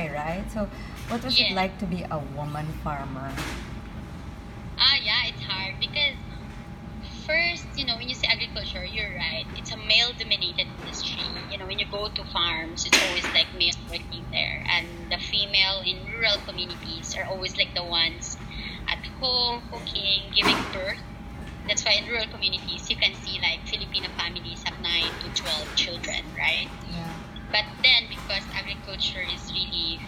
shy, right? So, what was it Yeah. like to be a woman farmer? Yeah, it's hard because first, when you say agriculture, you're right. It's a male-dominated industry. When you go to farms, it's always like males working there, and the female in rural communities are always like the ones at home cooking, giving birth. That's why in rural communities, you can see like Filipino families have 9 to 12 children, right? Yeah. But then, because agriculture is really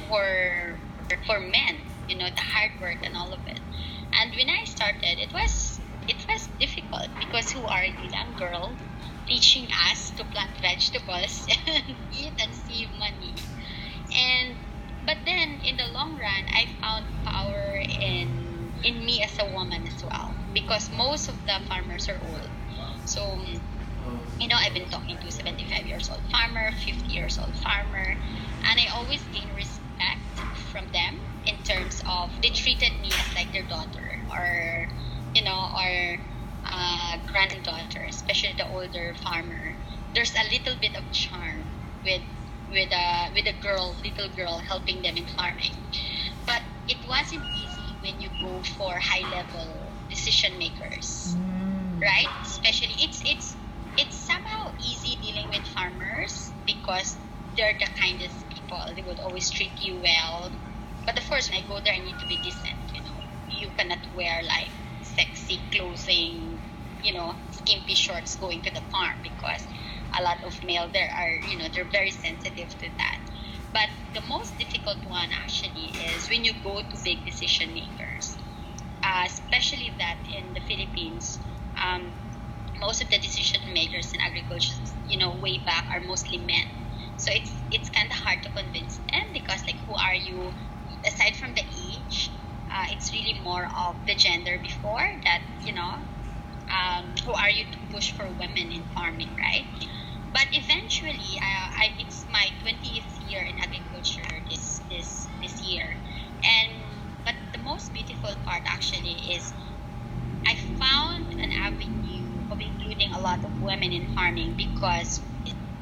for for men, the hard work and all of it. And when I started, it was difficult because who are you, young girl, teaching us to plant vegetables and eat and save money. And but then in the long run, I found power in me as a woman as well, because most of the farmers are old. So I've been talking to 75 years old farmer, 50 years old farmer, and I always gain respect from them in terms of they treated me as like their daughter, or granddaughter, especially the older farmer. There's a little bit of charm with with a little girl helping them in farming. But it wasn't easy when you go for high level decision makers, Mm. right? Especially it's somehow easy dealing with farmers because they're the kindest people. They would always treat you well. But of course, when I go there, I need to be decent. You cannot wear like sexy clothing, skimpy shorts going to the farm because a lot of male there are, they're very sensitive to that. But the most difficult one actually is when you go to big decision makers, especially that in the Philippines. Most of the decision makers in agriculture, way back are mostly men. So it's kind of hard to convince them because, like, who are you? Aside from the age, it's really more of the gender before that. Who are you to push for women in farming, right? But eventually, it's my 20th year in agriculture this year, and but the most beautiful part actually is I found an avenue of including a lot of women in farming because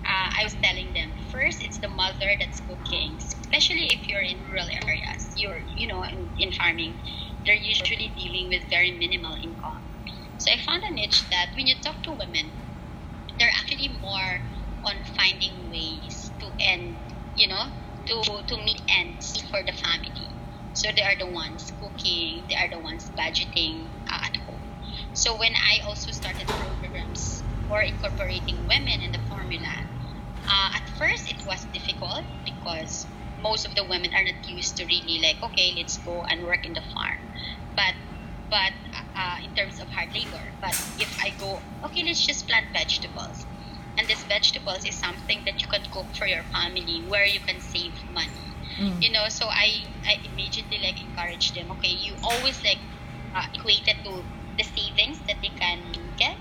I was telling them first it's the mother that's cooking, especially if you're in rural areas. In farming, they're usually dealing with very minimal income. So I found a niche that when you talk to women, they're actually more on finding ways to end, to meet ends for the family. So they are the ones cooking, they are the ones budgeting at home. So when I also started programs for incorporating women in the formula, at first it was difficult because most of the women are not used to really like, okay, let's go and work in the farm. But in terms of hard labor, but if I go, okay, let's just plant vegetables, and this vegetables is something that you can cook for your family where you can save money. So I immediately like encourage them, okay, you always like equate it to the savings that they can get,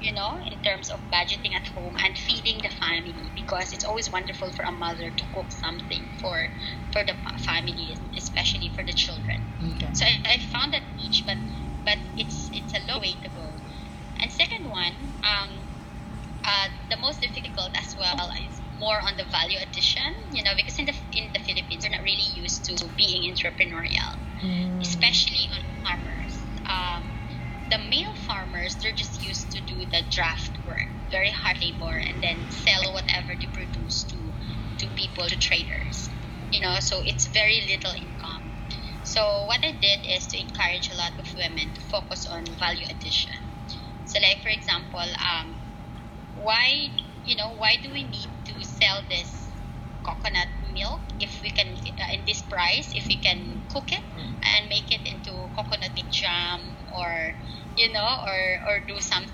in terms of budgeting at home and feeding the family, because it's always wonderful for a mother to cook something for the family, especially for the children. Okay. So I found that niche, but it's a long way to go. And second one, the most difficult as well is more on the value addition, because in the Philippines we're not really used to being entrepreneurial, Mm. especially on farmers. The male farmers, they're just used to do the draft work, very hard labor, and then sell whatever they produce to people, to traders. So it's very little income. So what I did is to encourage a lot of women to focus on value addition. So like for example, why do we need to sell this coconut milk if we can in this price, if we can cook it and make it into coconut jam, or or do something